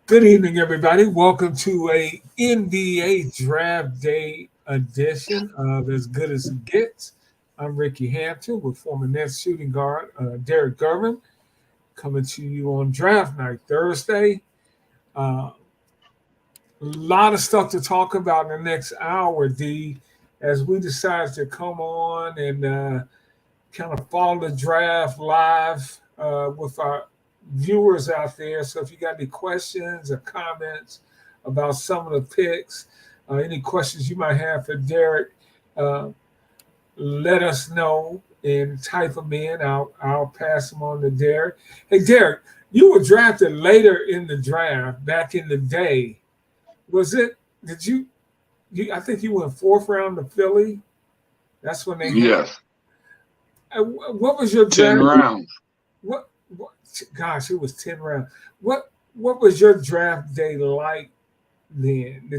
Good evening, everybody. Welcome to a NBA Draft Day edition of As Good as It Gets. I'm Rickey Hampton with former Nets shooting guard Derrick Gervin coming to you on Draft Night Thursday. A lot of stuff to talk about in the next hour, D, as we decide to come on and kind of follow the draft live with our viewers out there. So if you got any questions or comments about some of the picks, any questions you might have for Derek, uh, let us know and type them in. I'll pass them on to Derek. Hey, Derek, you were drafted later in the draft back in the day. Was it? Did I think you went fourth round to Philly. That's when they had. Yes, What was your 10 draft? rounds. What? Gosh, it was 10 rounds. What was your draft day like then?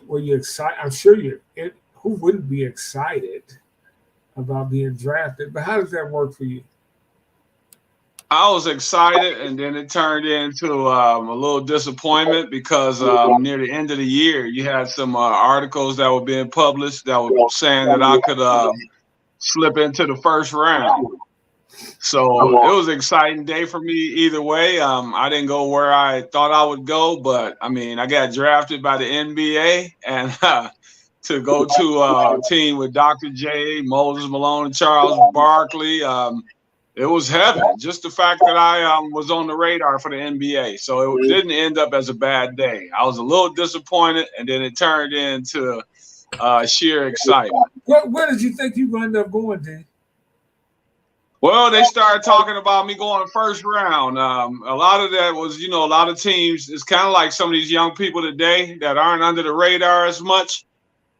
Were you excited? I'm sure who wouldn't be excited about being drafted? But how does that work for you? I was excited, and then it turned into a little disappointment because near the end of the year, you had some articles that were being published that were saying that I could slip into the first round. So it was an exciting day for me either way. I didn't go where I thought I would go, but I mean, I got drafted by the NBA and to go to a team with Dr. J, Moses Malone, and Charles Barkley. It was heaven. Just the fact that I was on the radar for the NBA. So it didn't end up as a bad day. I was a little disappointed, and then it turned into sheer excitement. Where did you think you would end up going, D? Well, they started talking about me going first round. A lot of that was, a lot of teams. It's kind of like some of these young people today that aren't under the radar as much.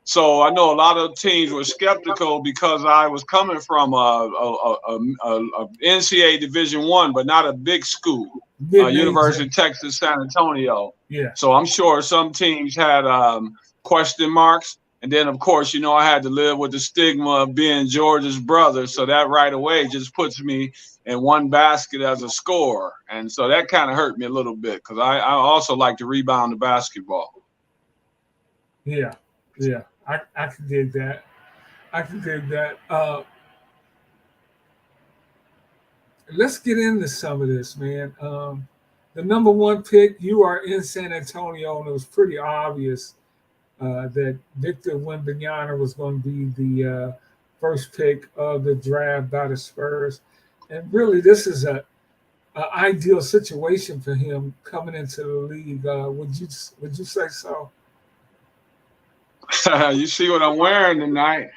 So I know a lot of teams were skeptical because I was coming from a NCAA Division I, but not a big school, University of Texas, San Antonio. Yeah. So I'm sure some teams had question marks. And then, of course, I had to live with the stigma of being George's brother. So that right away just puts me in one basket as a scorer. And so that kind of hurt me a little bit because I also like to rebound the basketball. Yeah. Yeah. I can dig that. I can dig that. Let's get into some of this, man. The number one pick, you are in San Antonio, and it was pretty obvious that Victor Wembanyama was going to be the first pick of the draft by the Spurs. And really, this is a ideal situation for him coming into the league. Would you say so? You see what I'm wearing tonight?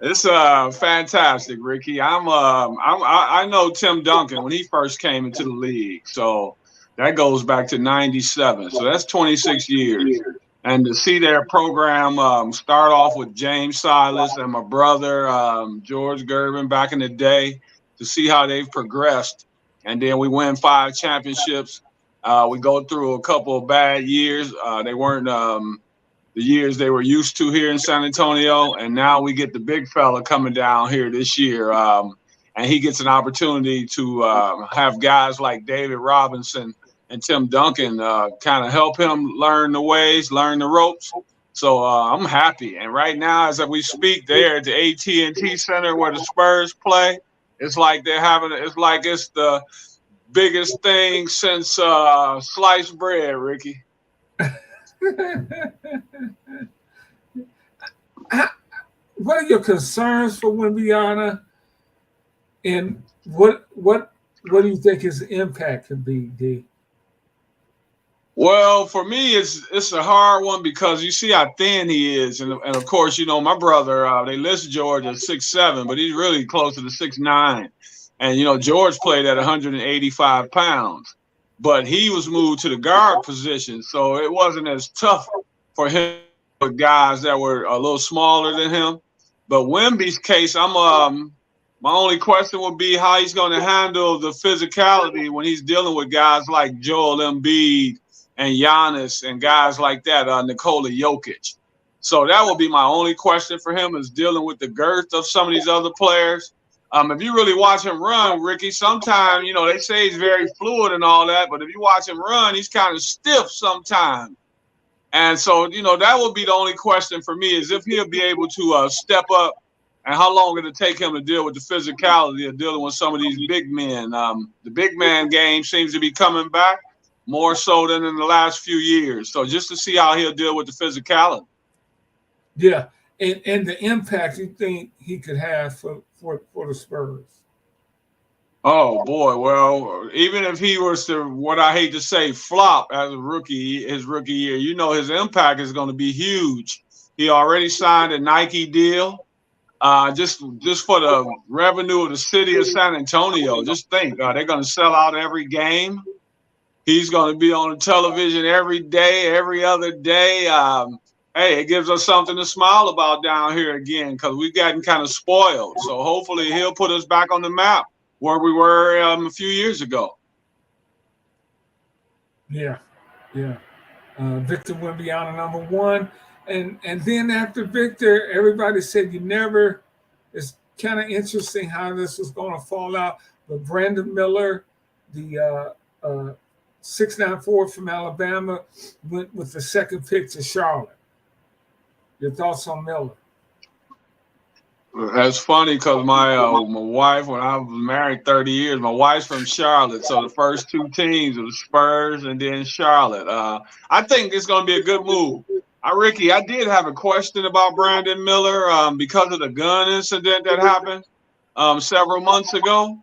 It's fantastic, Ricky. I know Tim Duncan when he first came into the league, so that goes back to '97. So that's 26 years, and to see their program start off with James Silas and my brother George Gervin back in the day, to see how they've progressed, and then we win 5 championships. We go through a couple of bad years. They weren't the years they were used to here in San Antonio. And now we get the big fella coming down here this year. And he gets an opportunity to have guys like David Robinson and Tim Duncan kind of help him learn the ways, learn the ropes. So I'm happy. And right now, as we speak, they're at the AT&T Center where the Spurs play. It's like it's the biggest thing since sliced bread, Ricky. What are your concerns for Wembanyama, and what do you think his impact could be, D? Well, for me, it's a hard one because you see how thin he is, and of course, my brother. They list George at 6'7", but he's really closer to 6'9", and George played at 185 pounds. But he was moved to the guard position, so it wasn't as tough for him with guys that were a little smaller than him. But Wemby's case, my only question would be how he's going to handle the physicality when he's dealing with guys like Joel Embiid and Giannis and guys like that, Nikola Jokic. So that would be my only question for him, is dealing with the girth of some of these other players. If you really watch him run, Ricky, sometimes, they say he's very fluid and all that, but if you watch him run, he's kind of stiff sometimes. And so, that would be the only question for me is if he'll be able to step up and how long it'll take him to deal with the physicality of dealing with some of these big men. The big man game seems to be coming back more so than in the last few years. So just to see how he'll deal with the physicality. Yeah. And the impact you think he could have for the Spurs? Oh boy, well, even if he was to, what I hate to say, flop as a rookie, his rookie year, his impact is going to be huge. He already signed a Nike deal, just for the revenue of the city of San Antonio. Just think, they're going to sell out every game. He's going to be on the television every day, every other day. Hey, it gives us something to smile about down here again because we've gotten kind of spoiled. So hopefully he'll put us back on the map where we were a few years ago. Yeah. Victor went beyond number one. And then after Victor, everybody said it's kind of interesting how this was going to fall out. But Brandon Miller, the 6'9" from Alabama, went with the second pick to Charlotte. Your thoughts on Miller? That's funny because my wife, when I was married 30 years, my wife's from Charlotte. So the first two teams were Spurs and then Charlotte. I think it's going to be a good move. Ricky, I did have a question about Brandon Miller because of the gun incident that happened several months ago.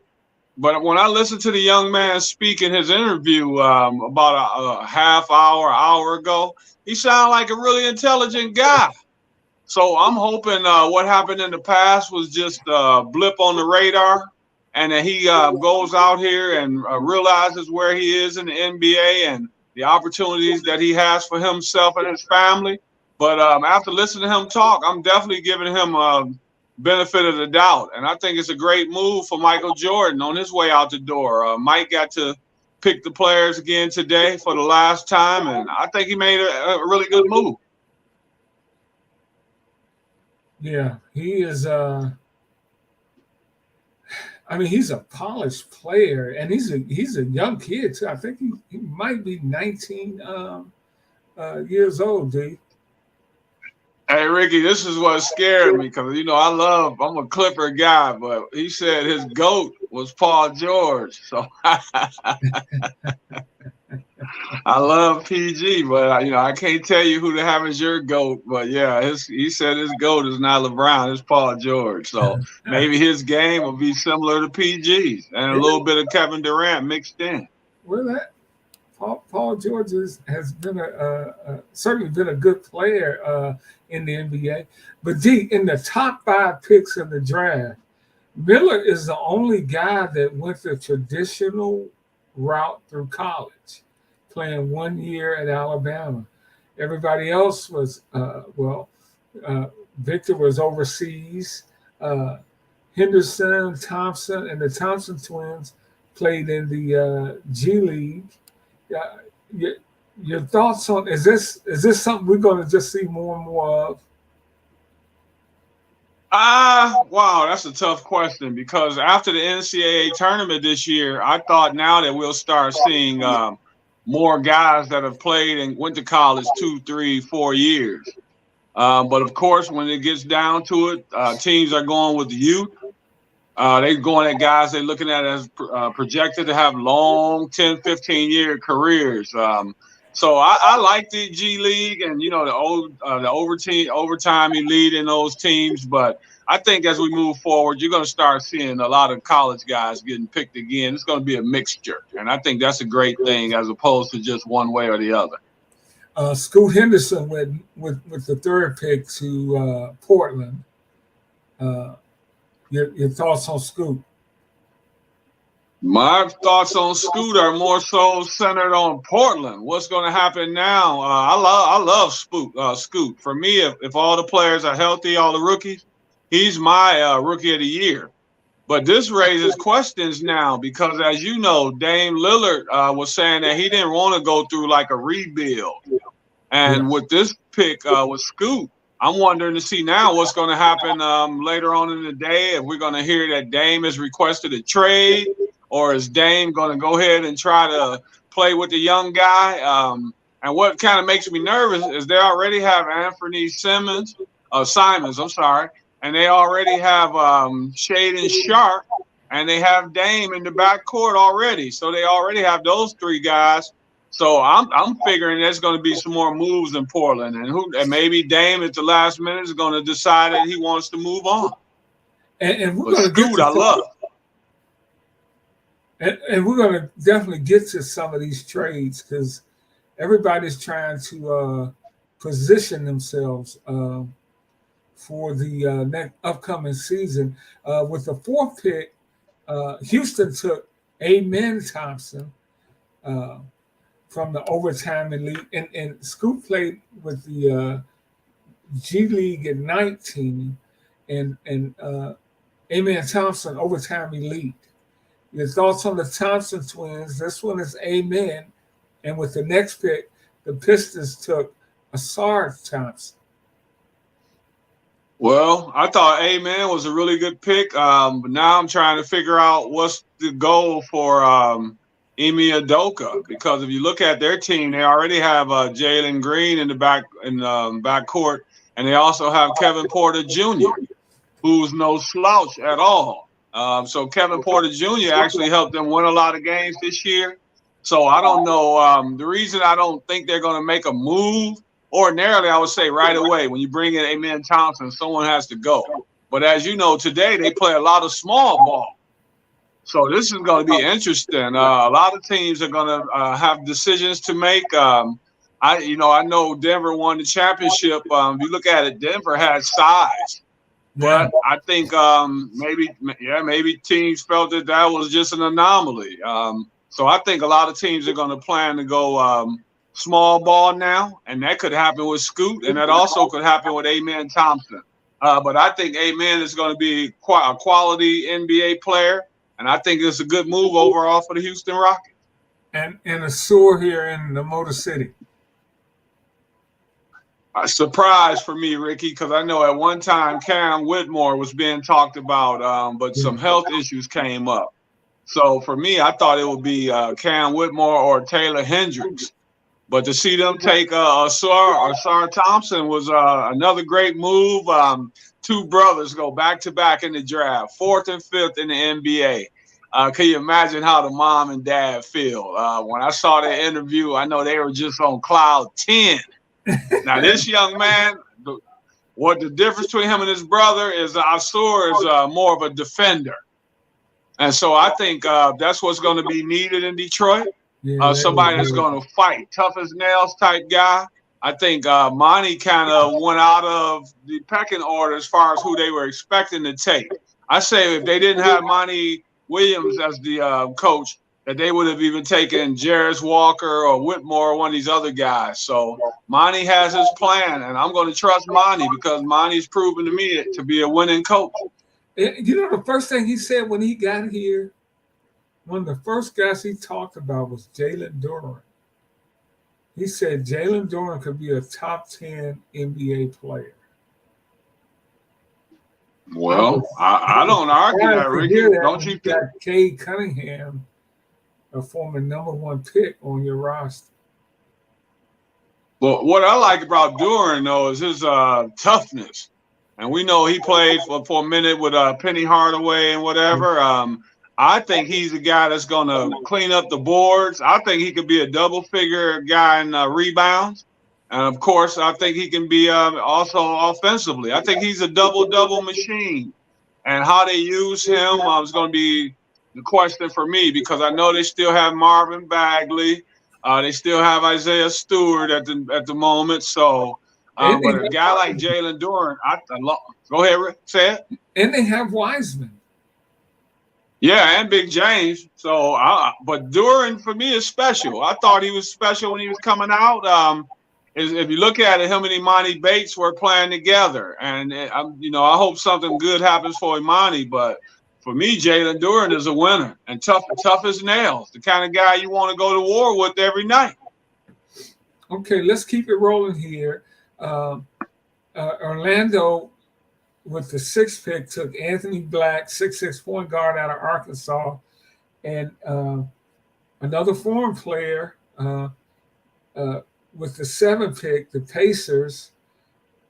But when I listened to the young man speak in his interview about a half hour ago, he sounded like a really intelligent guy. So I'm hoping what happened in the past was just a blip on the radar and that he goes out here and realizes where he is in the NBA and the opportunities that he has for himself and his family. But after listening to him talk, I'm definitely giving him benefit of the doubt. And I think it's a great move for Michael Jordan on his way out the door. Mike got to pick the players again today for the last time, and I think he made a really good move. Yeah, he is. He's a polished player, and he's a young kid too. I think he might be 19 years old, D. Hey, Ricky, this is what scared me because, I'm a Clipper guy, but he said his GOAT was Paul George. So I love PG, but, I can't tell you who to have as your GOAT. But, yeah, he said his GOAT is not LeBron, it's Paul George. So maybe his game will be similar to PG's and a little bit of Kevin Durant mixed in. Well, Paul George has been certainly been a good player in the NBA. But, D, in the top 5 picks in the draft, Miller is the only guy that went the traditional route through college, playing 1 year at Alabama. Everybody else was, Victor was overseas. Henderson, Thompson, and the Thompson twins played in the G League. Your thoughts on is this something we're going to just see more and more of? Wow, that's a tough question because after the NCAA tournament this year, I thought now that we'll start seeing more guys that have played and went to college 2, 3, 4 years. But of course, when it gets down to it, teams are going with the youth. They're going at guys they're looking at as projected to have long 10, 15-year careers. So I like the G League and, the overtime elite in those teams. But I think as we move forward, you're going to start seeing a lot of college guys getting picked again. It's going to be a mixture. And I think that's a great thing as opposed to just one way or the other. Scoot Henderson went with the third pick to Portland. Your thoughts on Scoot? My thoughts on Scoot are more so centered on Portland. What's going to happen now? I love Scoot. For me, if all the players are healthy, all the rookies, he's my rookie of the year. But this raises questions now because, as you know, Dame Lillard was saying that he didn't want to go through like a rebuild. And with this pick with Scoot, I'm wondering to see now what's going to happen later on in the day. If we're going to hear that Dame has requested a trade, or is Dame going to go ahead and try to play with the young guy? And what kind of makes me nervous is they already have Anthony Simons, I'm sorry, and they already have Shaden Sharp, and they have Dame in the backcourt already. So they already have those three guys. So I'm figuring there's going to be some more moves in Portland, and maybe Dame at the last minute is going to decide that he wants to move on. And we're going to Scoot, I love. And we're going to definitely get to some of these trades because everybody's trying to position themselves for the next upcoming season. With the fourth pick, Houston took Amen Thompson from the overtime elite, and Scoop played with the G League at 19, and Amen Thompson overtime elite. Your thoughts on the Thompson twins? This one is Amen, and with the next pick, the Pistons took Asar Thompson. Well, I thought Amen was a really good pick, but now I'm trying to figure out what's the goal for Emi Udoka, because if you look at their team, they already have Jalen Green in the backcourt, and they also have Kevin Porter Jr., who's no slouch at all. So Kevin Porter Jr. actually helped them win a lot of games this year. So I don't know. The reason I don't think they're going to make a move, ordinarily I would say right away, when you bring in Amen Thompson, someone has to go. But as you know, today they play a lot of small ball. So this is going to be interesting. A lot of teams are going to have decisions to make. I know Denver won the championship. If you look at it, Denver had size. But I think maybe teams felt that was just an anomaly. So I think a lot of teams are going to plan to go small ball now, and that could happen with Scoot, and that also could happen with Amen Thompson. But I think Amen is going to be a quality NBA player, and I think it's a good move overall for the Houston Rockets. And a sewer here in the Motor City. A surprise for me, Ricky, because I know at one time Cam Whitmore was being talked about, but some health issues came up. So for me, I thought it would be Cam Whitmore or Taylor Hendricks. But to see them take Asar Thompson was another great move. Two brothers go back-to-back in the draft, 4th and 5th in the NBA. Can you imagine how the mom and dad feel? When I saw their interview, I know they were just on cloud 10. Now, this young man, what the difference between him and his brother is Asar is more of a defender. And so I think that's what's going to be needed in Detroit. Somebody that's going to fight, tough as nails type guy. I think Monty kind of went out of the pecking order as far as who they were expecting to take. I say if they didn't have Monty Williams as the coach, that they would have even taken Jarris Walker or Whitmore or one of these other guys. So Monty has his plan, and I'm going to trust Monty because Monty's proven to me to be a winning coach. You know, the first thing he said when he got here, one of the first guys he talked about was Jalen Duren. He said Jalen Duren could be a top 10 NBA player. Well, I don't argue that, Ricky. Don't you think? Cade Cunningham, a former #1 pick on your roster. Well, what I like about Duren, though, is his toughness. And we know he played for a minute with Penny Hardaway and whatever. I think he's a guy that's going to clean up the boards. I think he could be a double-figure guy in rebounds. And, of course, I think he can be also offensively. I think he's a double-double machine. And how they use him is going to be the question for me because I know they still have Marvin Bagley. They still have Isaiah Stewart at the moment. So, but a guy like Jalen Duren, go ahead, Rick, say it. And they have Wiseman. Yeah, and Big James. So, but Duren for me is special. I thought he was special when he was coming out. If you look at it, him and Imani Bates were playing together, and I hope something good happens for Imani. But for me, Jalen Duren is a winner and tough as nails. The kind of guy you want to go to war with every night. Okay, let's keep it rolling here. Orlando, with the sixth pick, took Anthony Black, 6'6" point guard out of Arkansas, and another foreign player with the seventh pick, the Pacers.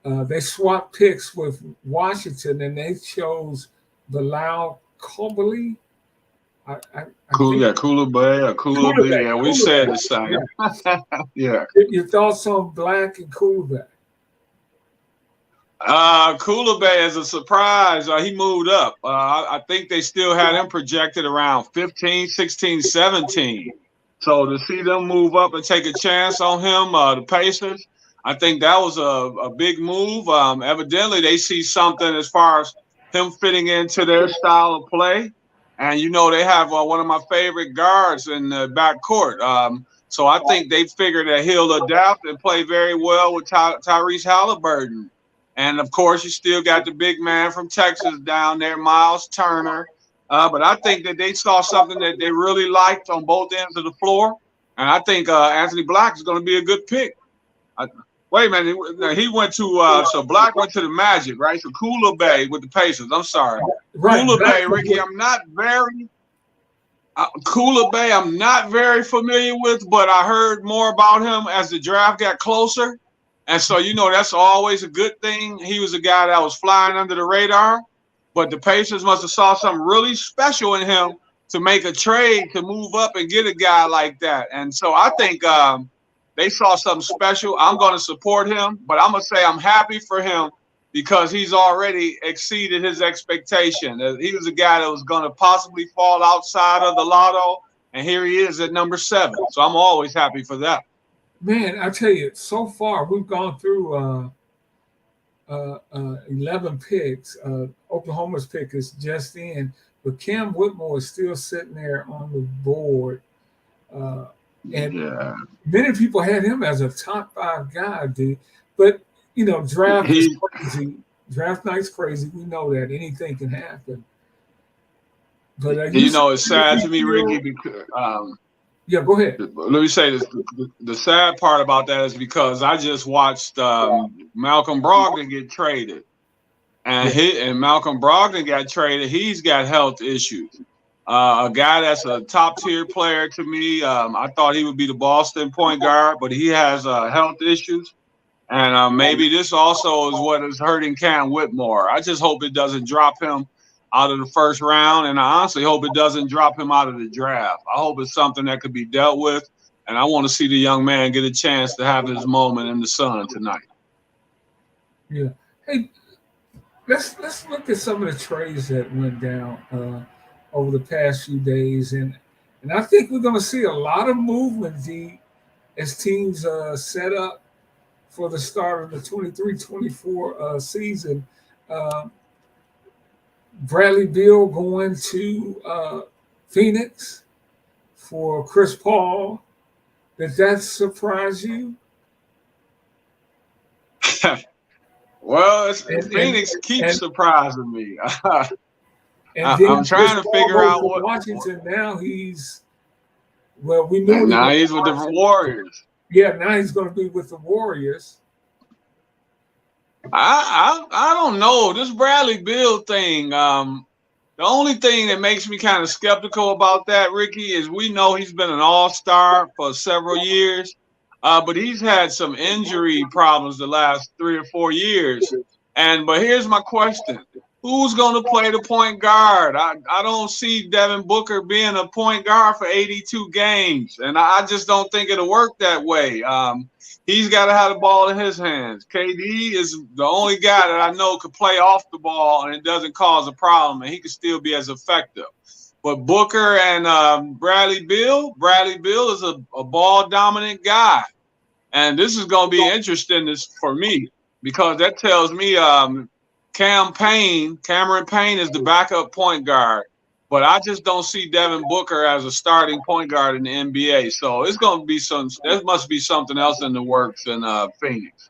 They swapped picks with Washington, and they chose Bilal Coulibaly. I Cool, think yeah, Cooler Bay or Cooler Bay. Yeah, we said the same. Yeah. Your thoughts on Black and Coulibaly? Cooler Bay as a surprise, he moved up. I think they still had him projected around 15, 16, 17. So to see them move up and take a chance on him, the Pacers, I think that was a big move. Evidently, they see something as far as him fitting into their style of play. And, they have one of my favorite guards in the backcourt. So I think they figured that he'll adapt and play very well with Tyrese Halliburton. And, of course, you still got the big man from Texas down there, Miles Turner. But I think that they saw something that they really liked on both ends of the floor. And I think Anthony Black is going to be a good pick. Wait a minute. He went to so Black went to the Magic, right? So Cooler Bay with the Pacers. I'm sorry. Right. Cooler Bay, Ricky, I'm not very familiar with, but I heard more about him as the draft got closer. And so, that's always a good thing. He was a guy that was flying under the radar, but the Pacers must have saw something really special in him to make a trade to move up and get a guy like that. And so I think they saw something special. I'm going to support him, but I'm going to say I'm happy for him because he's already exceeded his expectation. He was a guy that was going to possibly fall outside of the lotto, and here he is at number 7. So I'm always happy for that. Man, I tell you, so far we've gone through 11 picks. Oklahoma's pick is just in, but Cam Whitmore is still sitting there on the board. And many people had him as a top 5 guy, dude. But, draft is crazy. Draft night's crazy. We know that. Anything can happen. But it's sad to me, Ricky, because yeah, go ahead. Let me say this. The sad part about that is because I just watched Malcolm Brogdon get traded. And Malcolm Brogdon got traded. He's got health issues. A guy that's a top-tier player to me. I thought he would be the Boston point guard, but he has health issues. And maybe this also is what is hurting Cam Whitmore. I just hope it doesn't drop him out of the first round, and I honestly hope it doesn't drop him out of the draft. I hope it's something that could be dealt with, and I want to see the young man get a chance to have his moment in the sun tonight. Yeah. Hey, let's look at some of the trades that went down over the past few days, and I think we're going to see a lot of movement, D, as teams set up for the start of the 23-24 season. Bradley Beal going to Phoenix for Chris Paul. Did that surprise you? Well, Phoenix keeps surprising me. I'm trying to figure out what Washington now. We knew now he's with the Warriors. Yeah, now he's going to be with the Warriors. I don't know. This Bradley Beal thing, the only thing that makes me kind of skeptical about that, Ricky, is we know he's been an all-star for several years, but he's had some injury problems the last 3 or 4 years. But here's my question. Who's going to play the point guard? I don't see Devin Booker being a point guard for 82 games, and I just don't think it'll work that way. He's got to have the ball in his hands. KD is the only guy that I know could play off the ball and it doesn't cause a problem, and he can still be as effective. But Booker and Bradley Beal is a ball-dominant guy. And this is going to be interesting for me because that tells me Cameron Payne is the backup point guard. But I just don't see Devin Booker as a starting point guard in the NBA. So it's going to be there must be something else in the works in Phoenix.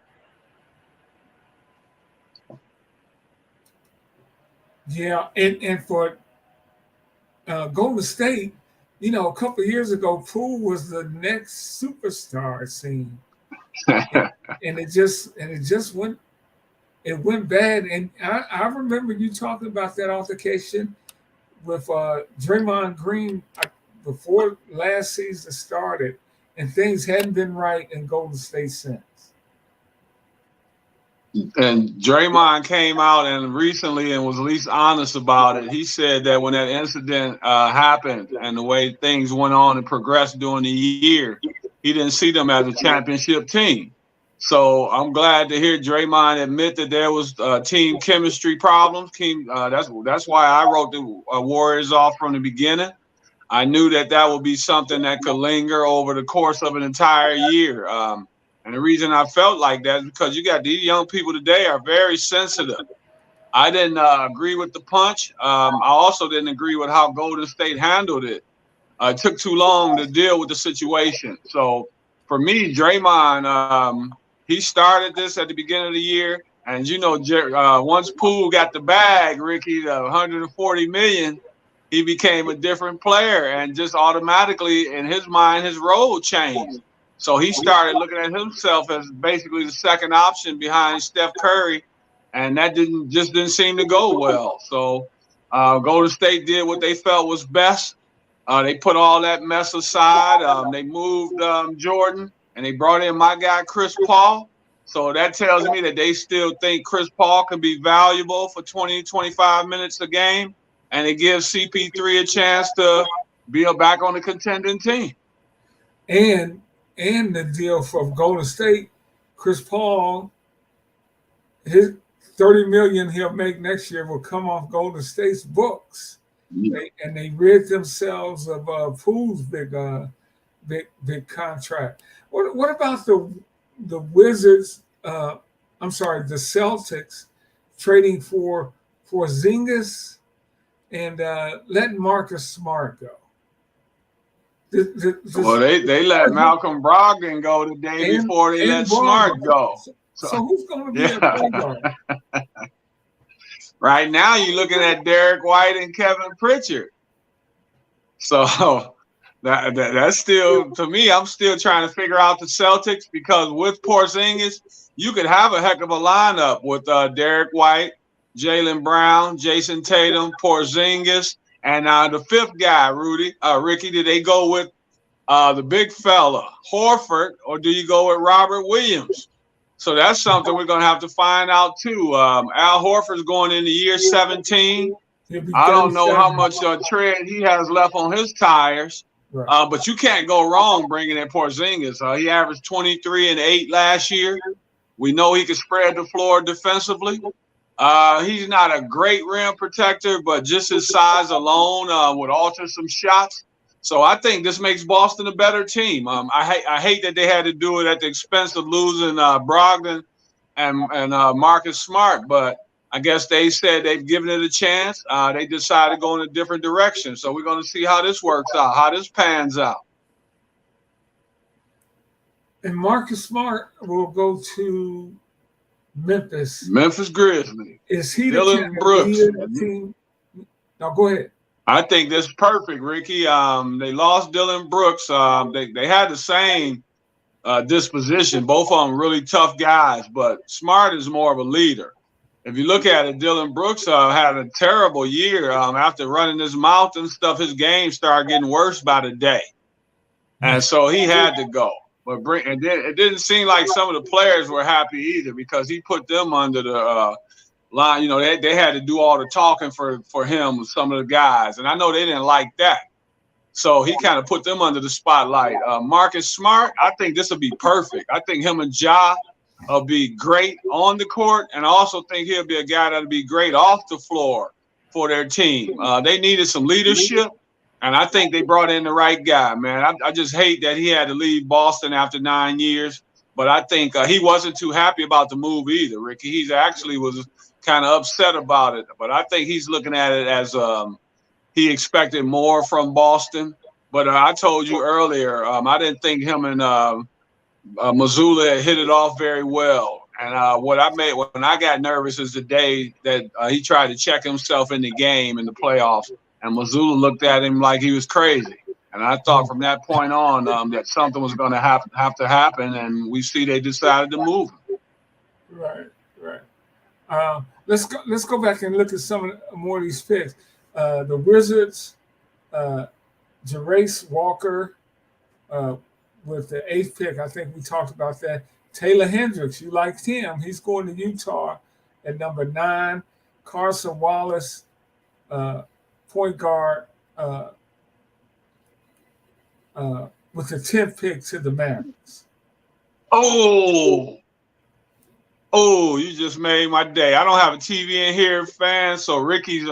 Yeah, and for Golden State, a couple of years ago, Poole was the next superstar, it seemed. and it just went it went bad. And I remember you talking about that altercation with Draymond Green before last season started, and things hadn't been right in Golden State since. And Draymond came out and recently and was at least honest about it. He said that when that incident happened and the way things went on and progressed during the year, he didn't see them as a championship team. So I'm glad to hear Draymond admit that there was team chemistry problems. That's why I wrote the Warriors off from the beginning. I knew that would be something that could linger over the course of an entire year. And the reason I felt like that is because you got these young people today are very sensitive. I didn't agree with the punch. I also didn't agree with how Golden State handled it. It took too long to deal with the situation. So for me, Draymond, he started this at the beginning of the year. And, once Poole got the bag, Ricky, the $140 million, he became a different player. And just automatically, in his mind, his role changed. So he started looking at himself as basically the second option behind Steph Curry. And that didn't seem to go well. So Golden State did what they felt was best. They put all that mess aside. They moved Jordan, and they brought in my guy, Chris Paul. So that tells me that they still think Chris Paul can be valuable for 20, 25 minutes a game. And it gives CP3 a chance to be back on the contending team. And the deal for Golden State, Chris Paul, his $30 million he'll make next year will come off Golden State's books. And they rid themselves of Poole's big contract. What about the Wizards? The Celtics trading for Porzingis and letting Marcus Smart go. Well, they let Malcolm Brogdon go the day before they let Smart go. So who's going to be a point guard? Right now, you're looking at Derrick White and Kevin Pritchard. So that's still, to me, I'm still trying to figure out the Celtics because with Porzingis, you could have a heck of a lineup with Derrick White, Jaylen Brown, Jason Tatum, Porzingis, and the fifth guy, Ricky. Did they go with the big fella, Horford, or do you go with Robert Williams? So that's something we're going to have to find out, too. Al Horford's going into year 17. I don't know how much tread he has left on his tires, right. But you can't go wrong bringing in Porzingis. He averaged 23 and 8 last year. We know he can spread the floor defensively. He's not a great rim protector, but just his size alone would alter some shots. So I think this makes Boston a better team. I hate that they had to do it at the expense of losing Brogdon and Marcus Smart, but I guess they said they've given it a chance. They decided to go in a different direction. So we're going to see how this works out, how this pans out. And Marcus Smart will go to Memphis. Memphis Grizzlies. Is he Dylan Brooks? The team? No, go ahead. I think this is perfect, Ricky. They lost Dylan Brooks. They had the same disposition. Both of them really tough guys, but Smart is more of a leader. If you look at it, Dylan Brooks had a terrible year. After running his mouth and stuff, his game started getting worse by the day. And so he had to go. But it didn't seem like some of the players were happy either because he put them under the line. They had to do all the talking for him with some of the guys. And I know they didn't like that. So he kind of put them under the spotlight. Marcus Smart, I think this will be perfect. I think him and Ja will be great on the court. And I also think he'll be a guy that'll be great off the floor for their team. They needed some leadership. And I think they brought in the right guy, man. I just hate that he had to leave Boston after 9 years. But I think he wasn't too happy about the move either, Ricky. He actually was kind of upset about it. But I think he's looking at it as he expected more from Boston. But I told you earlier, I didn't think him and Mazzulla had hit it off very well. And when I got nervous is the day that he tried to check himself in the game in the playoffs. And Mazzulla looked at him like he was crazy. And I thought from that point on that something was going to have to happen. And we see they decided to move him. Right. Let's go back and look at more of these picks. The Wizards, Jarace Walker, with the 8th pick. I think we talked about that. Taylor Hendricks, you liked him. He's going to Utah at number 9. Carson Wallace, point guard, with the 10th pick to the Mavericks. Oh, you just made my day. I don't have a TV in here, fans, so Ricky's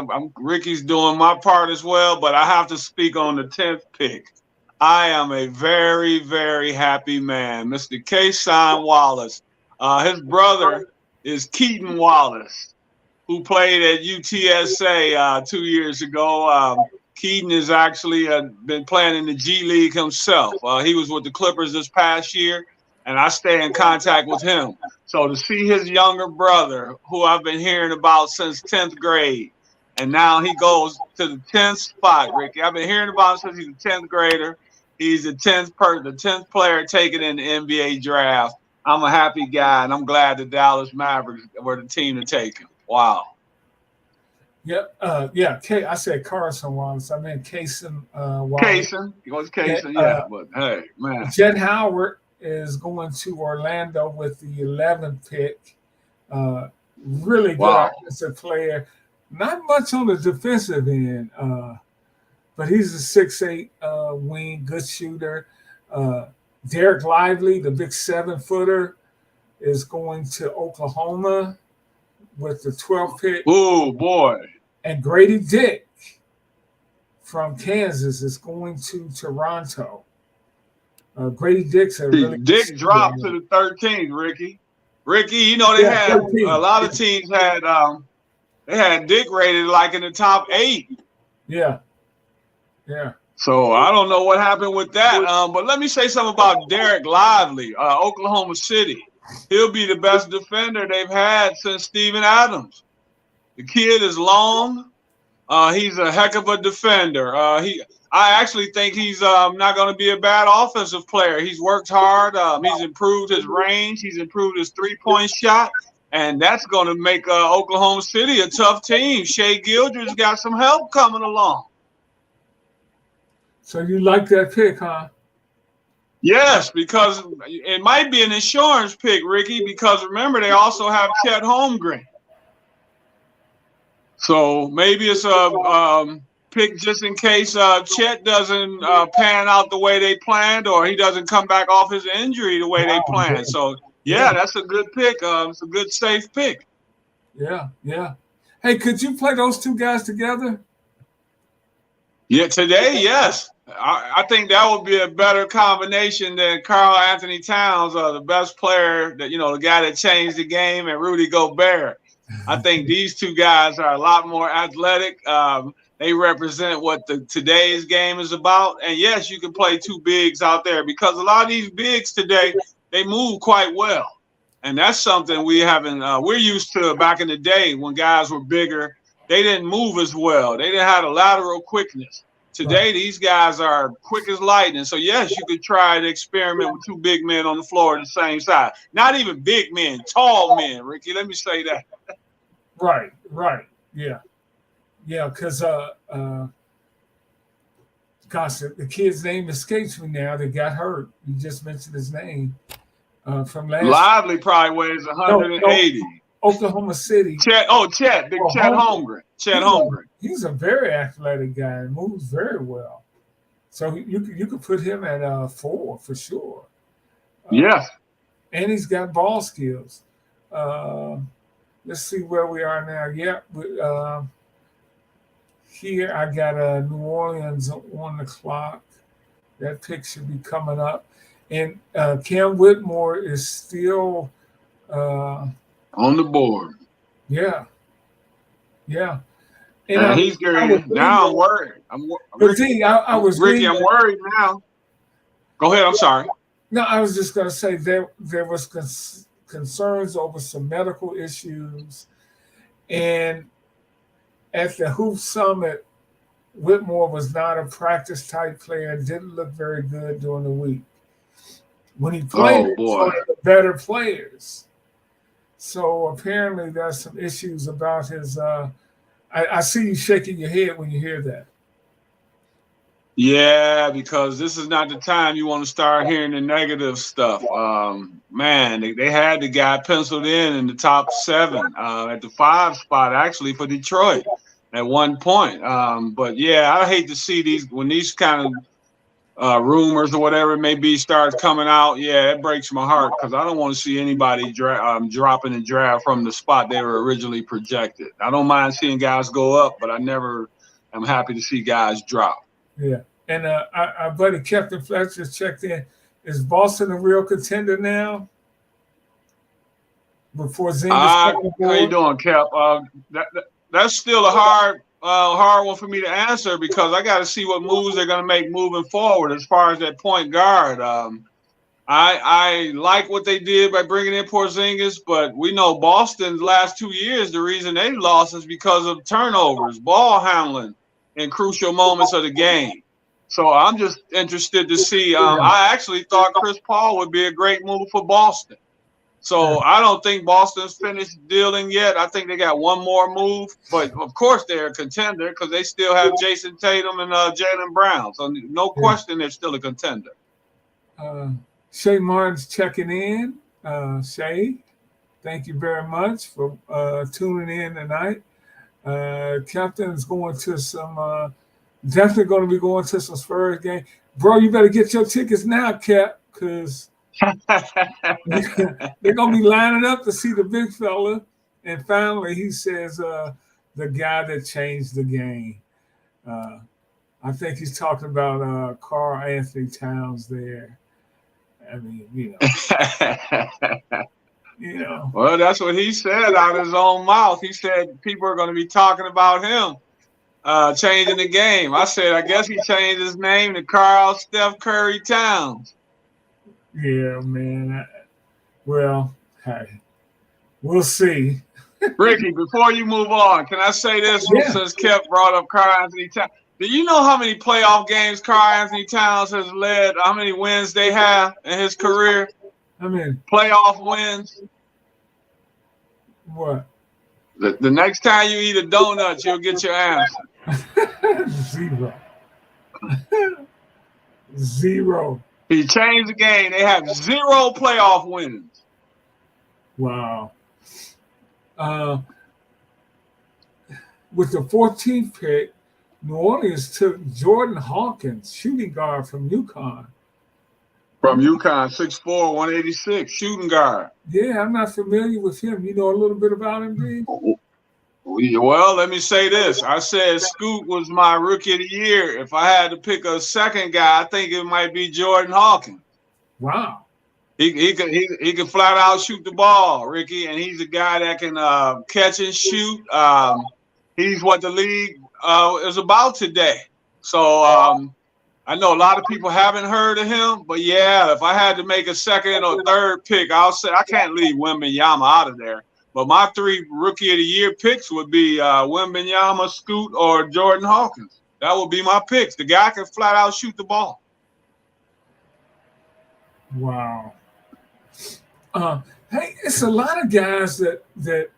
doing my part as well, but I have to speak on the 10th pick. I am a very, very happy man. Mr. Kason Wallace. His brother is Keaton Wallace, who played at UTSA 2 years ago. Keaton has actually been playing in the G League himself. He was with the Clippers this past year, and I stay in contact with him. So to see his younger brother, who I've been hearing about since 10th grade, and now he goes to the 10th spot, Ricky. I've been hearing about him since he's a 10th grader. He's the 10th player taken in the NBA draft. I'm a happy guy, and I'm glad the Dallas Mavericks were the team to take him. Wow. Yep. I said Carson Wallace. I meant Kason Wallace. Kason. He was Kason, but hey, man. Jett Howard is going to Orlando with the 11th pick. Really good offensive player. Not much on the defensive end, but he's a 6'8" wing, good shooter. Derek Lively, the big 7-footer, is going to Oklahoma with the 12th pick. Oh, boy. And Grady Dick from Kansas is going to Toronto. Grady Dick's a really Dick dropped to the 13th, Ricky. Ricky, you know they had 13. A lot of teams had they had Dick rated like in the top 8. Yeah. So I don't know what happened with that. But let me say something about Derek Lively, Oklahoma City. He'll be the best defender they've had since Steven Adams. The kid is long. He's a heck of a defender. I actually think he's not going to be a bad offensive player. He's worked hard. He's improved his range. He's improved his three-point shot. And that's going to make Oklahoma City a tough team. Shea Gildred's got some help coming along. So you like that pick, huh? Yes, because it might be an insurance pick, Ricky, because remember, they also have Chet Holmgren. So maybe it's a pick just in case Chet doesn't pan out the way they planned, or he doesn't come back off his injury the way they planned. So, yeah, that's a good pick. It's a good, safe pick. Yeah. Hey, could you play those two guys together? Yeah, today, yes. I think that would be a better combination than Karl Anthony Towns, the best player, the guy that changed the game, and Rudy Gobert. I think these two guys are a lot more athletic. They represent what today's game is about. And, yes, you can play two bigs out there because a lot of these bigs today, they move quite well. And that's something we haven't we're used to back in the day when guys were bigger. They didn't move as well. They didn't have the lateral quickness. Today, these guys are quick as lightning. So, yes, you could try to experiment with two big men on the floor at the same side. Not even big men, tall men, Ricky. Let me say that. Right. Yeah, because, gosh, the kid's name escapes me now. They got hurt. You just mentioned his name from last Lively probably weighs 180. No, Oklahoma City. Chet Holmgren. Chet Holmgren. He's a very athletic guy and moves very well. So you could put him at 4 for sure. Yes. And he's got ball skills. Let's see where we are now. Yeah. Here I got New Orleans on the clock. That pick should be coming up. And Cam Whitmore is still on the board. Yeah. And he's good. Now I'm worried. Ricky, I'm worried now. Go ahead. I'm sorry. No, I was just going to say there was concerns over some medical issues. And at the Hoop Summit, Whitmore was not a practice-type player and didn't look very good during the week. When he played, he was one of the better players. So apparently there's some issues about his. I see you shaking your head when you hear that. Yeah, because this is not the time you want to start hearing the negative stuff. Man, they had the guy penciled in the top 7 at the 5 spot actually for Detroit at one point. But yeah, I hate to see these kind of rumors or whatever it may be starts coming out. Yeah, it breaks my heart because I don't want to see anybody dropping the draft from the spot they were originally projected. I don't mind seeing guys go up, but I never am happy to see guys drop. Yeah. And our buddy Captain Fletcher checked in. Is Boston a real contender now? Before Zingas came How you aboard? doing, Cap? That's still a hard one for me to answer because I got to see what moves they're going to make moving forward as far as that point guard. I like what they did by bringing in Porzingis, but we know Boston's last 2 years, the reason they lost is because of turnovers, ball handling in crucial moments of the game. So I'm just interested to see. I actually thought Chris Paul would be a great move for Boston. So I don't think Boston's finished dealing yet. I think they got one more move, but of course they're a contender because they still have Jason Tatum and Jaylen Brown. So no question they're still a contender. Shay Martin's checking in. Shay, thank you very much for tuning in tonight. Captain's going to some. Definitely going to be going to some Spurs game. Bro, you better get your tickets now, Cap, because they're going to be lining up to see the big fella. And finally, he says, the guy that changed the game. I think he's talking about Karl Anthony Towns there. I mean, you know. Well, that's what he said out of his own mouth. He said people are going to be talking about him. Changing the game. I said, I guess he changed his name to Karl Steph Curry Towns. Yeah, man. Well, hey, we'll see. Ricky, before you move on, can I say this since Kev brought up Karl Anthony Towns? Do you know how many playoff games Karl Anthony Towns has led? How many wins they have in his career? I mean, playoff wins. What? The next time you eat a donut, you'll get your answer. Zero. Zero. He changed the game. They have 0 playoff wins. Wow. With the 14th pick, New Orleans took Jordan Hawkins, shooting guard from UConn. From UConn, 6'4", 186, shooting guard. Yeah, I'm not familiar with him. You know a little bit about him, D? Well, let me say this. I said Scoot was my rookie of the year. If I had to pick a second guy, I think it might be Jordan Hawkins. Wow. He can flat out shoot the ball, Ricky, and he's a guy that can catch and shoot. He's what the league is about today. So I know a lot of people haven't heard of him, but yeah, if I had to make a second or third pick, I'll say I can't leave Wembanyama out of there. But my 3 rookie of the year picks would be Wembanyama, Scoot, or Jordan Hawkins. That would be my picks. The guy can flat out shoot the ball. Wow. Hey, it's a lot of guys that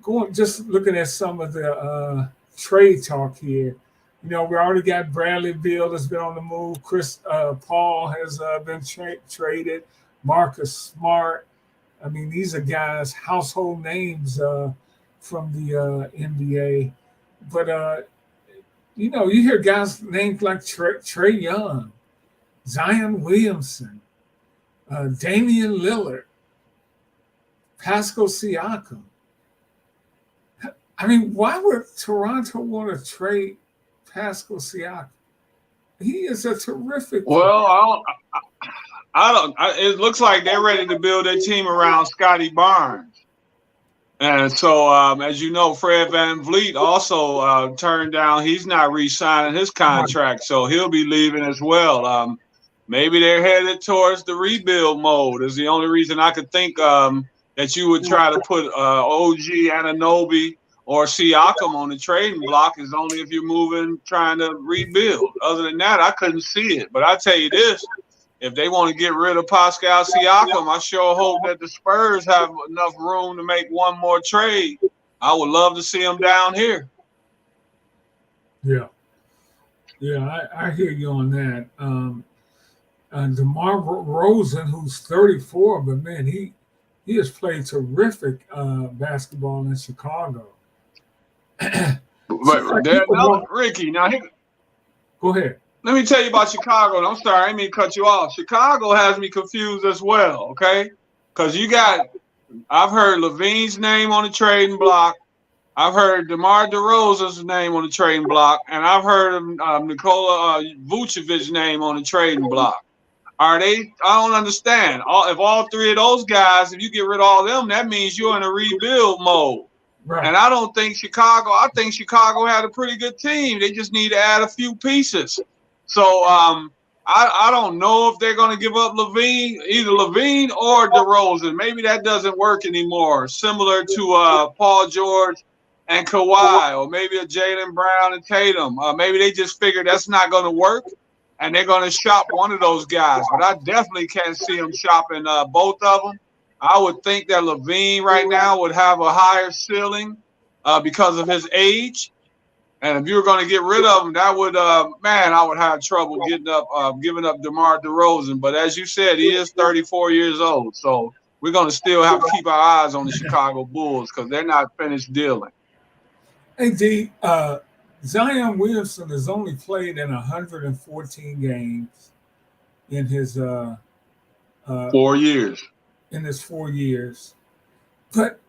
going just looking at some of the trade talk here. You know, we already got Bradley Beal that's been on the move. Chris Paul has been traded. Marcus Smart. I mean, these are guys, household names from the NBA. But, you know, you hear guys named like Trey Young, Zion Williamson, Damian Lillard, Pascal Siakam. I mean, why would Toronto want to trade Pascal Siakam? He is a terrific player. Well, it looks like they're ready to build their team around Scotty Barnes. And so, as you know, Fred VanVleet also turned down. He's not re-signing his contract, so he'll be leaving as well. Maybe they're headed towards the rebuild mode is the only reason I could think that you would try to put OG Anunoby or Siakam on the trading block is only if you're trying to rebuild. Other than that, I couldn't see it. But I tell you this, if they want to get rid of Pascal Siakam, I sure hope that the Spurs have enough room to make one more trade. I would love to see them down here. Yeah. Yeah, I hear you on that. DeMar Rosen, who's 34, but man, he has played terrific basketball in Chicago. But there's another Ricky. Now, go ahead. Let me tell you about Chicago. I'm sorry, I didn't mean to cut you off. Chicago has me confused as well, okay? Because I've heard Levine's name on the trading block. I've heard DeMar DeRozan's name on the trading block, and I've heard Nikola Vucevic's name on the trading block. I don't understand. If all three of those guys, if you get rid of all of them, that means you're in a rebuild mode. Right. And I think Chicago had a pretty good team. They just need to add a few pieces. So I don't know if they're going to give up either Levine or DeRozan. Maybe that doesn't work anymore. Similar to Paul George and Kawhi, or maybe a Jaylen Brown and Tatum. Maybe they just figured that's not going to work, and they're going to shop one of those guys. But I definitely can't see them shopping both of them. I would think that Levine right now would have a higher ceiling because of his age. And if you were going to get rid of him, that would, I would have trouble giving up DeMar DeRozan. But as you said, he is 34 years old. So we're going to still have to keep our eyes on the Chicago Bulls because they're not finished dealing. Hey, D, Zion Williamson has only played in 114 games in his 4 years. In his 4 years. But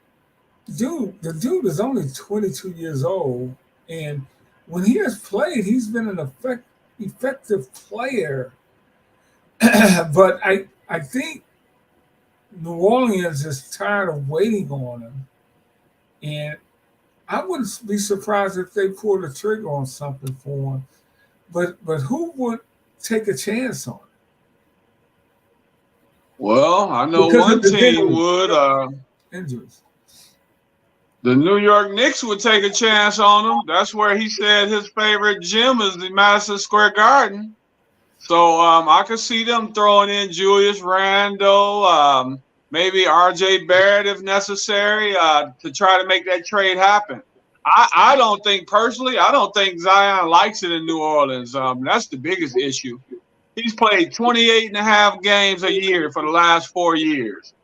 the dude is only 22 years old. And when he has played, he's been an effective player. But I think New Orleans is tired of waiting on him. And I wouldn't be surprised if they pulled the trigger on something for him. But who would take a chance on him? Well, I know one team would. Injuries. The New York Knicks would take a chance on him. That's where he said his favorite gym is the Madison Square Garden. So I could see them throwing in Julius Randle, maybe R.J. Barrett if necessary, to try to make that trade happen. I don't think Zion likes it in New Orleans. That's the biggest issue. He's played 28 and a half games a year for the last 4 years.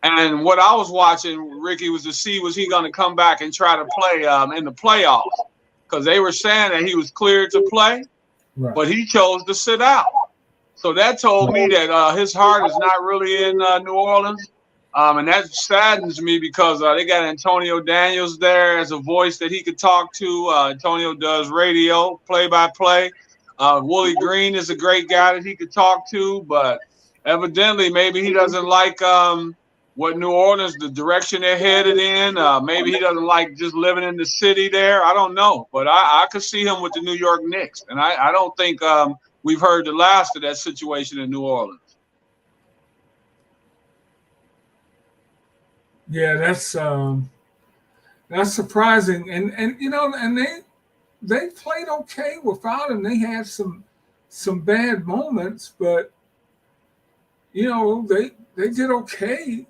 And what I was watching, Ricky, was to see was he going to come back and try to play in the playoffs, because they were saying that he was cleared to play, right, but he chose to sit out. So that told me that his heart is not really in New Orleans. And that saddens me because they got Antonio Daniels there as a voice that he could talk to. Antonio does radio, play-by-play. Willie Green is a great guy that he could talk to, but evidently maybe he doesn't like what New Orleans, the direction they're headed in. Maybe he doesn't like just living in the city there. I don't know. But I could see him with the New York Knicks. And I don't think we've heard the last of that situation in New Orleans. Yeah, that's surprising. And you know, and they played okay without him. They had some bad moments, but you know, they did okay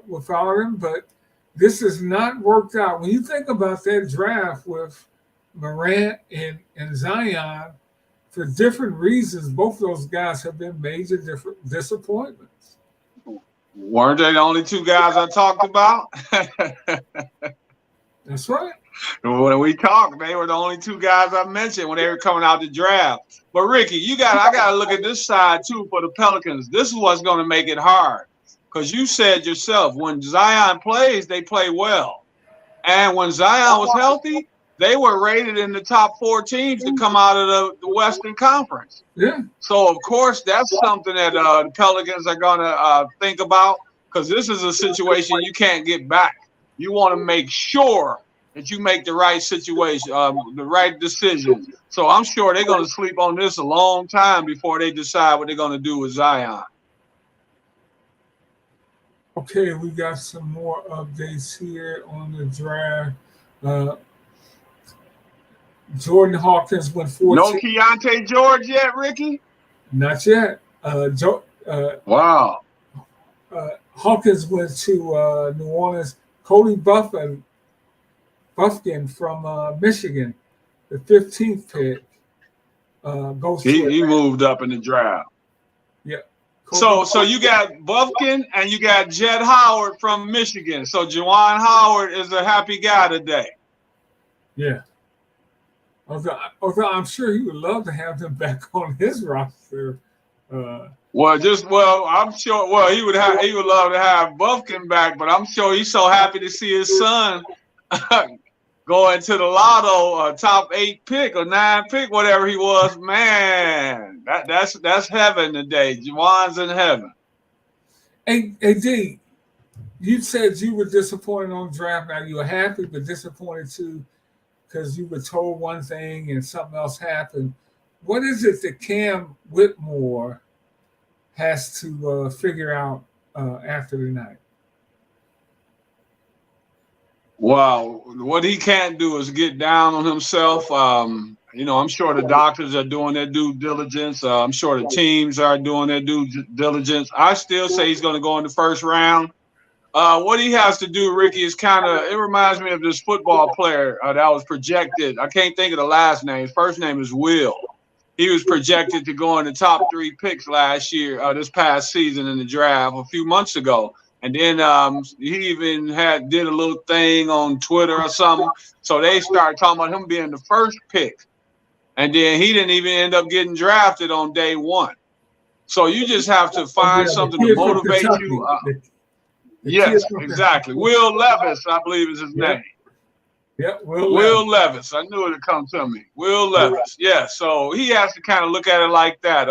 without him, but this has not worked out. When you think about that draft with Morant and Zion, for different reasons, both those guys have been major disappointments. Weren't they the only two guys I talked about? That's right. When we talked, they were the only two guys I mentioned when they were coming out the draft. But Ricky, I got to look at this side too for the Pelicans. This is what's going to make it hard, because you said yourself, when Zion plays, they play well, and when Zion was healthy, they were rated in the top 4 teams to come out of the Western Conference. Yeah. So of course that's something that the Pelicans are going to think about, because this is a situation you can't get back. You want to make sure that you make the right situation, the right decision. So I'm sure they're going to sleep on this a long time before they decide what they're going to do with Zion. Okay, we got some more updates here on the draft. Jordan Hawkins went 14. No Keontae George yet, Ricky? Not yet. Wow. Hawkins went to New Orleans. Cody Buffkin from Michigan, the 15th pick, goes to He Atlanta. moved up in the draft. Yeah. So you got Buffkin and you got Jed Howard from Michigan. So Juwan Howard is a happy guy today. Yeah. Although I'm sure he would love to have them back on his roster. I'm sure. Well, he would love to have Buffkin back, but I'm sure he's so happy to see his son go into the lotto, top 8 pick or 9 pick, whatever he was. Man, that's heaven today. Juwan's in heaven. Hey, D, you said you were disappointed on draft. Now you were happy, but disappointed too, because you were told one thing and something else happened. What is it that Cam Whitmore has to figure out after tonight? Well, what he can't do is get down on himself. I'm sure the doctors are doing their due diligence. I'm sure the teams are doing their due diligence. I still say he's going to go in the first round. What he has to do, Ricky, is it reminds me of this football player that was projected. I can't think of the last name. His first name is Will. He was projected to go in the top 3 picks last year, this past season in the draft a few months ago. And then he even did a little thing on Twitter or something. So they started talking about him being the first pick. And then he didn't even end up getting drafted on day 1. So you just have to find something to motivate you. Yes, exactly. Will Levis, I believe is his name. Yeah, Will Levis. I knew it would come to me. Will Levis. Yeah, so he has to kind of look at it like that.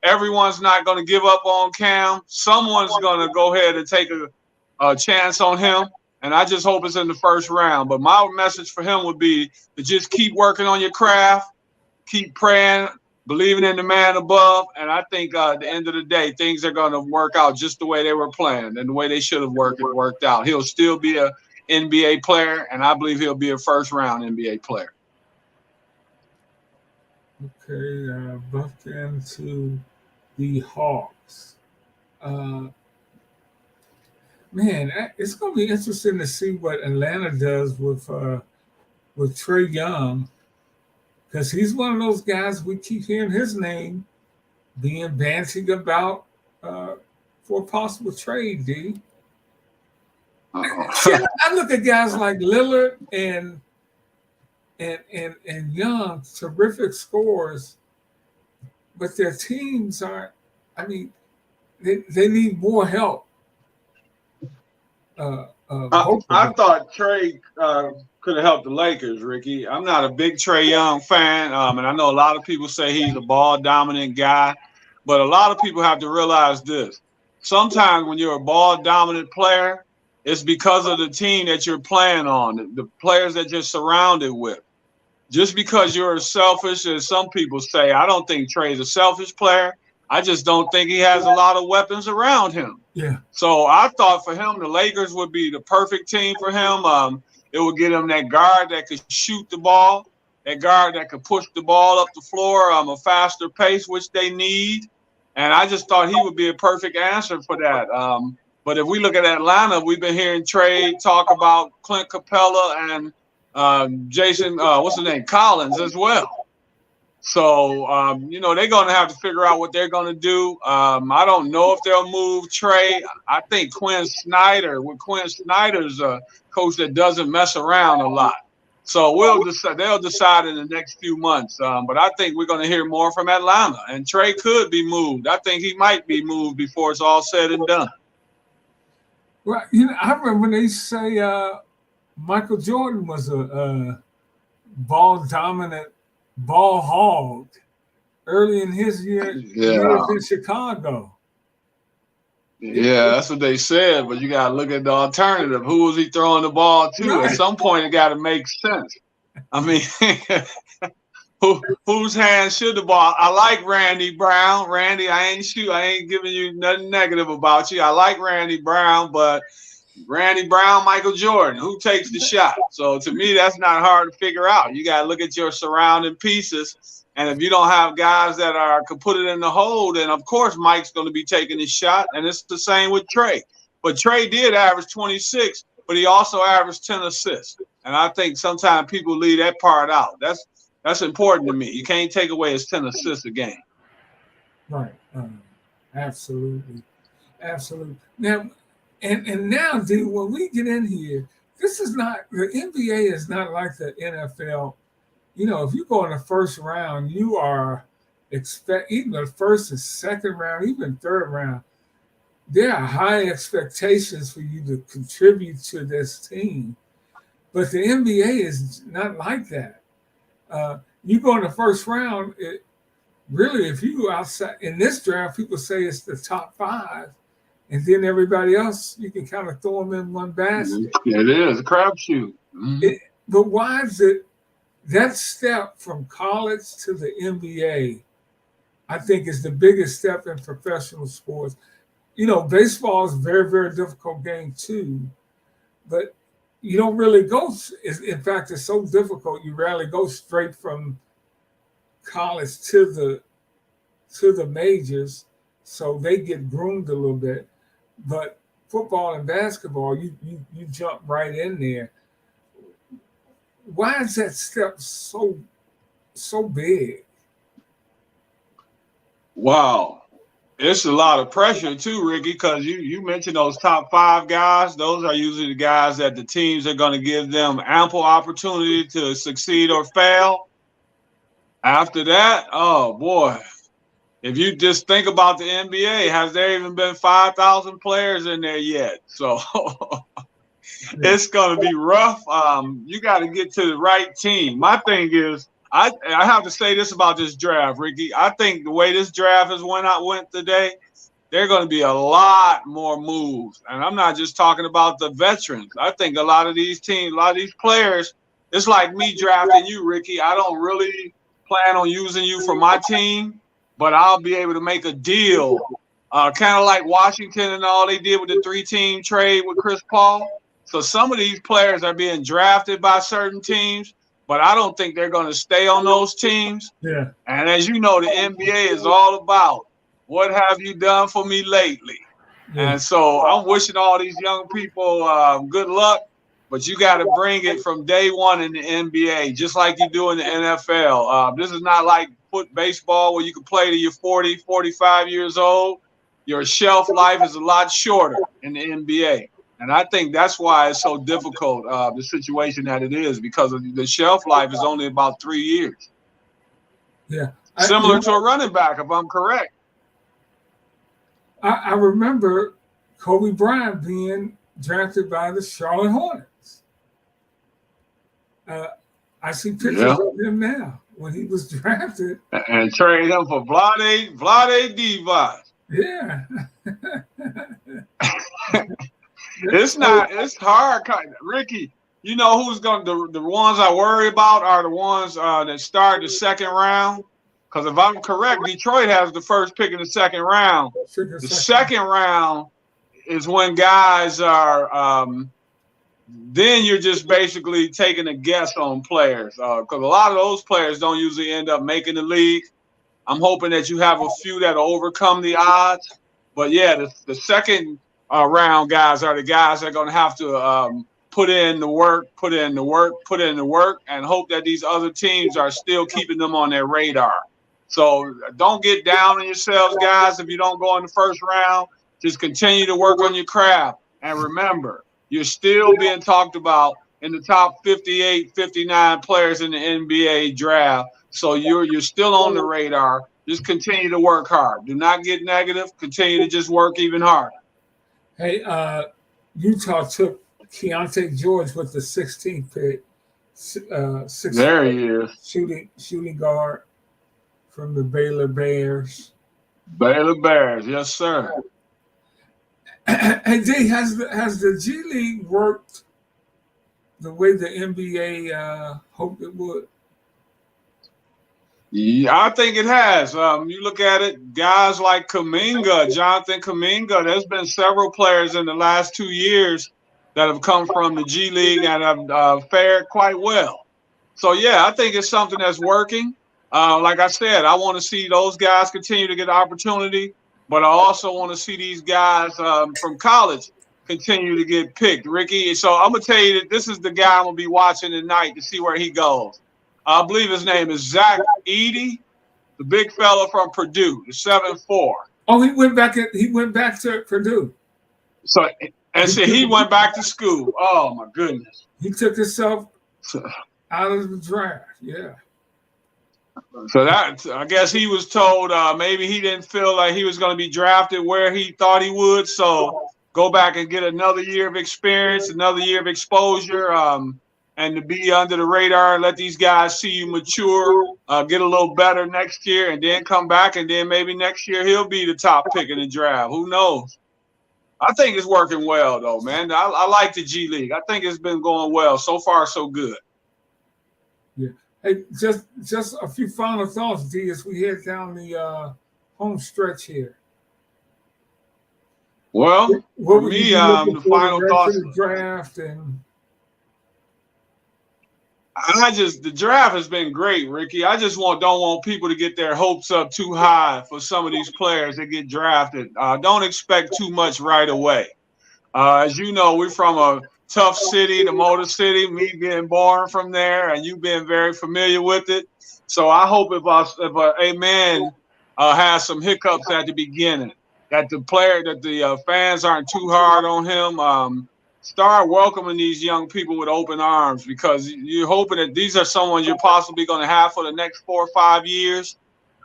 Everyone's not going to give up on Cam. Someone's going to go ahead and take a chance on him, and I just hope it's in the first round. But my message for him would be to just keep working on your craft, keep praying, believing in the man above, and I think at the end of the day, things are going to work out just the way they were planned and the way they should have worked out. He'll still be a NBA player, and I believe he'll be a first-round NBA player. Okay, Buffkin to the Hawks. Man, it's going to be interesting to see what Atlanta does with Trae Young, because he's one of those guys we keep hearing his name being bandied about for a possible trade, D. See, I look at guys like Lillard and Young, terrific scores, but their teams aren't. I mean, they need more help. I thought Trae could have helped the Lakers, Ricky. I'm not a big Trae Young fan, and I know a lot of people say he's a ball dominant guy, but a lot of people have to realize this: sometimes when you're a ball dominant player, it's because of the team that you're playing on, the players that you're surrounded with. Just because you're selfish, as some people say, I don't think Trae's a selfish player. I just don't think he has a lot of weapons around him. Yeah. So I thought for him, the Lakers would be the perfect team for him. It would get him that guard that could shoot the ball, that guard that could push the ball up the floor a faster pace, which they need. And I just thought he would be a perfect answer for that. But if we look at Atlanta, we've been hearing Trae talk about Clint Capella and Jason, what's his name, Collins as well. So, they're going to have to figure out what they're going to do. I don't know if they'll move Trae. I think Quinn Snyder's a coach that doesn't mess around a lot. So they'll decide in the next few months. But I think we're going to hear more from Atlanta. And Trae could be moved. I think he might be moved before it's all said and done. Well, I remember when they say Michael Jordan was a ball-dominant ball hog early in his years in Chicago. Yeah, that's what they said, but you got to look at the alternative. Who was he throwing the ball to? Right. At some point, it got to make sense. I mean, whose hands should the ball? I like Randy Brown. Randy, I ain't giving you nothing negative about you. I like Randy Brown, but Randy Brown, Michael Jordan, who takes the shot? So to me, that's not hard to figure out. You got to look at your surrounding pieces And if you don't have guys that could put it in the hole, then of course Mike's going to be taking his shot. And it's the same with Trey. But Trey did average 26, but he also averaged 10 assists. And I think sometimes people leave that part out. That's important to me. You can't take away his 10 assists a game. Right. Absolutely. Absolutely. Now, and now, D, when we get in here, this is not, the NBA is not like the NFL. You know, if you go in the first round, you are even the first and second round, even third round, there are high expectations for you to contribute to this team. But the NBA is not like that. You go in the first round, really, if you go outside in this draft, people say it's the top 5. And then everybody else, you can kind of throw them in one basket. It is a crapshoot. But why is it that step from college to the NBA, I think, is the biggest step in professional sports. You know, baseball is a very, very difficult game too, but you don't really go. In fact, it's so difficult, you rarely go straight from college to the majors, so they get groomed a little bit. But football and basketball, you jump right in there. Why is that step so big? Wow. It's a lot of pressure too, Ricky, because you mentioned those top 5 guys. Those are usually the guys that the teams are going to give them ample opportunity to succeed or fail. After that, oh boy. If you just think about the NBA, has there even been 5,000 players in there yet? So it's going to be rough. You got to get to the right team. My thing is, I have to say this about this draft, Ricky. I think the way this draft went today, there are going to be a lot more moves. And I'm not just talking about the veterans. I think a lot of these teams, a lot of these players, it's like me drafting you, Ricky. I don't really plan on using you for my team, but I'll be able to make a deal, kind of like Washington and all they did with the 3-team trade with Chris Paul. So some of these players are being drafted by certain teams, but I don't think they're going to stay on those teams. Yeah. And as you know, the NBA is all about what have you done for me lately. Yeah. And so I'm wishing all these young people good luck, but you got to bring it from day one in the NBA, just like you do in the NFL. This is not like baseball where you can play till you're 40, 45 years old. Your shelf life is a lot shorter in the NBA. And I think that's why it's so difficult, the situation that it is, because of the shelf life is only about 3 years. Yeah. Similar to a running back, if I'm correct. I remember Kobe Bryant being drafted by the Charlotte Hornets. I see pictures of him now when he was drafted. And trade him for Vlade Divac. Yeah. It's hard, Ricky. You know who's going to the ones I worry about are the ones that start the second round. Because if I'm correct, Detroit has the first pick in the second round. The second round is when guys are then you're just basically taking a guess on players. Because a lot of those players don't usually end up making the league. I'm hoping that you have a few that overcome the odds. But yeah, the second round guys are the guys that are going to have to put in the work, and hope that these other teams are still keeping them on their radar. So don't get down on yourselves, guys, if you don't go in the first round. Just continue to work on your craft. And remember, you're still being talked about in the top 58, 59 players in the NBA draft. So you're still on the radar. Just continue to work hard. Do not get negative. Continue to just work even harder. Hey, Utah took Keontae George with the 16th pick. There he is. Shooting guard from the Baylor Bears. Baylor Bears, yes, sir. And D, has the G League worked the way the NBA hoped it would? Yeah, I think it has. You look at it, guys like Jonathan Kuminga, there's been several players in the last 2 years that have come from the G League and have fared quite well. So, yeah, I think it's something that's working. like I said, I want to see those guys continue to get opportunity, but I also want to see these guys from college continue to get picked, Ricky. So I'm going to tell you that this is the guy I'm going to be watching tonight to see where he goes. I believe his name is Zach Edey, the big fella from Purdue, the 7'4". Oh, he went back to Purdue. So he went back to school. Oh my goodness. He took himself out of the draft. Yeah. So that, I guess he was told maybe he didn't feel like he was going to be drafted where he thought he would. So go back and get another year of experience, another year of exposure, and to be under the radar and let these guys see you mature, get a little better next year, and then come back, and then maybe next year he'll be the top pick in the draft. Who knows? I think it's working well, though, man. I like the G League. I think it's been going well. So far, so good. Yeah. Hey, just a few final thoughts, D, as we head down the home stretch here. Well, for me, the final thoughts. The draft and the draft has been great, Ricky. I just don't want people to get their hopes up too high for some of these players that get drafted. Don't expect too much right away. As you know, we're from a tough city, the Motor City, me being born from there, and you being very familiar with it. So I hope if a man has some hiccups at the beginning, that the fans aren't too hard on him. Start welcoming these young people with open arms, because you're hoping that these are someone you're possibly going to have for the next 4 or 5 years.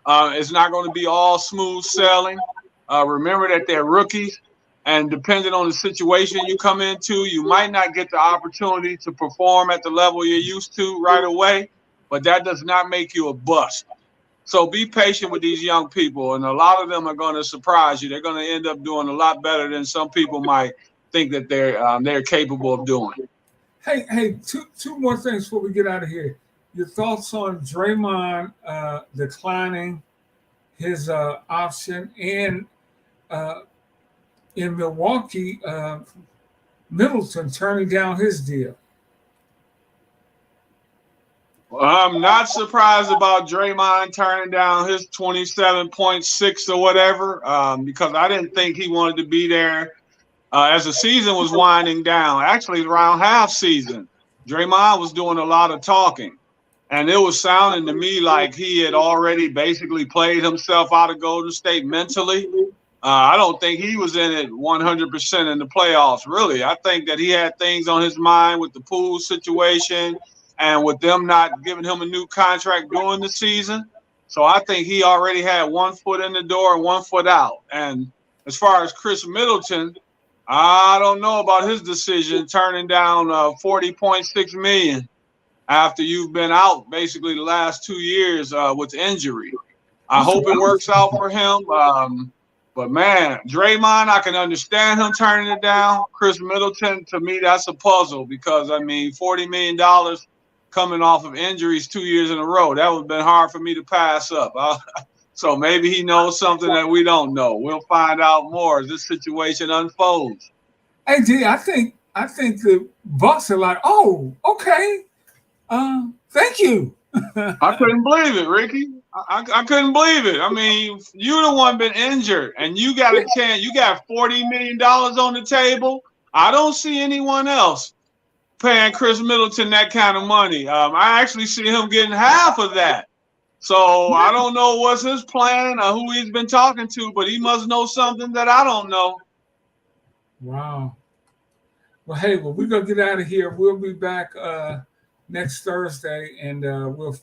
It's not going to be all smooth sailing. Remember that they're rookies, and depending on the situation you come into, you might not get the opportunity to perform at the level you're used to right away, but that does not make you a bust. So be patient with these young people, and a lot of them are going to surprise you. They're going to end up doing a lot better than some people might think that they're capable of doing. Hey, two more things before we get out of here. Your thoughts on Draymond declining his option, and in Milwaukee, Middleton turning down his deal. I'm not surprised about Draymond turning down his 27.6 or whatever, because I didn't think he wanted to be there. As the season was winding down, actually around half season, Draymond was doing a lot of talking, and it was sounding to me like he had already basically played himself out of Golden State mentally. I don't think he was in it 100% in the playoffs, really. I think that he had things on his mind with the Poole situation and with them not giving him a new contract during the season. So I think he already had 1 foot in the door and 1 foot out. And as far as Chris Middleton, I don't know about his decision turning down $40.6 million after you've been out basically the last 2 years with injury. I hope it works out for him. But man, Draymond, I can understand him turning it down. Chris Middleton, to me, that's a puzzle, because I mean, $40 million coming off of injuries 2 years in a row, that would have been hard for me to pass up. So maybe he knows something that we don't know. We'll find out more as this situation unfolds. Hey, D, I think the Bucks are like, oh, okay, thank you. I couldn't believe it, Ricky. I couldn't believe it. I mean, you're the one been injured, and you got a chance. You got $40 million on the table. I don't see anyone else paying Chris Middleton that kind of money. I actually see him getting half of that. So I don't know what's his plan or who he's been talking to, but he must know something that I don't know. Wow. Well, hey, we're going to get out of here. We'll be back next Thursday, and we'll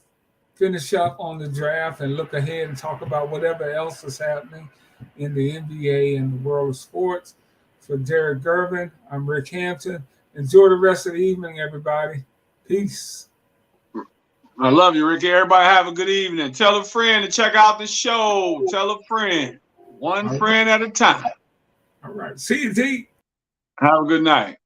finish up on the draft and look ahead and talk about whatever else is happening in the NBA and the world of sports. For Derrick Gervin, I'm Rick Hampton. Enjoy the rest of the evening, everybody. Peace. I love you, Ricky. Everybody have a good evening. Tell a friend to check out the show. Tell a friend. One friend at a time. All right. See you, D. Have a good night.